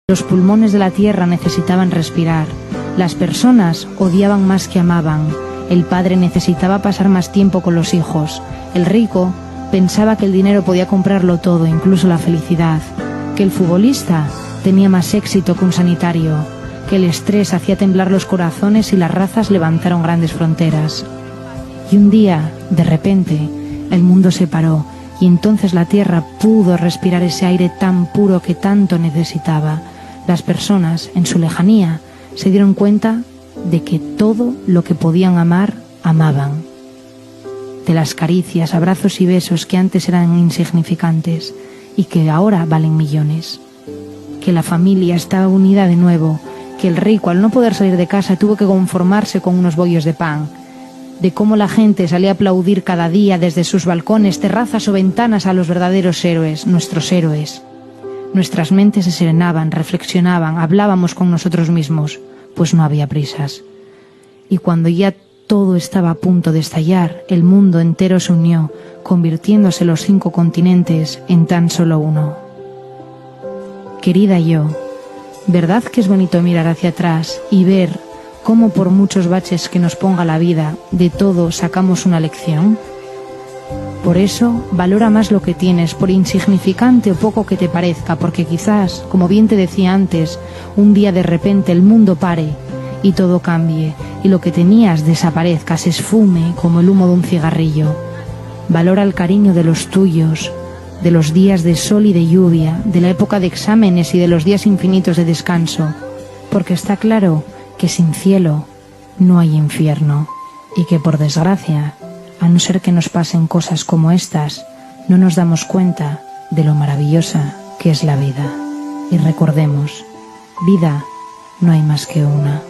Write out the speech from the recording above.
Los pulmones de la tierra necesitaban respirar. Las personas odiaban más que amaban. El padre necesitaba pasar más tiempo con los hijos. El rico pensaba que el dinero podía comprarlo todo, incluso la felicidad. Que el futbolista tenía más éxito que un sanitario. Que el estrés hacía temblar los corazones y las razas levantaron grandes fronteras. Y un día, de repente, el mundo se paró y entonces la tierra pudo respirar ese aire tan puro que tanto necesitaba. Las personas, en su lejanía, se dieron cuenta de que todo lo que podían amar, amaban. De las caricias, abrazos y besos que antes eran insignificantes y que ahora valen millones. Que la familia estaba unida de nuevo, que el rico, al no poder salir de casa, tuvo que conformarse con unos bollos de pan. De cómo la gente salía a aplaudir cada día desde sus balcones, terrazas o ventanas a los verdaderos héroes, nuestros héroes. Nuestras mentes se serenaban, reflexionaban, hablábamos con nosotros mismos, pues no había prisas. Y cuando ya todo estaba a punto de estallar, el mundo entero se unió, convirtiéndose los 5 continentes en tan solo uno. Querida yo, ¿verdad que es bonito mirar hacia atrás y ver cómo por muchos baches que nos ponga la vida, de todo sacamos una lección? Por eso, valora más lo que tienes, por insignificante o poco que te parezca, porque quizás, como bien te decía antes, un día de repente el mundo pare y todo cambie, y lo que tenías desaparezca, se esfume como el humo de un cigarrillo. Valora el cariño de los tuyos, de los días de sol y de lluvia, de la época de exámenes y de los días infinitos de descanso, porque está claro que sin cielo no hay infierno, y que por desgracia, a no ser que nos pasen cosas como estas, no nos damos cuenta de lo maravillosa que es la vida. Y recordemos, vida no hay más que una.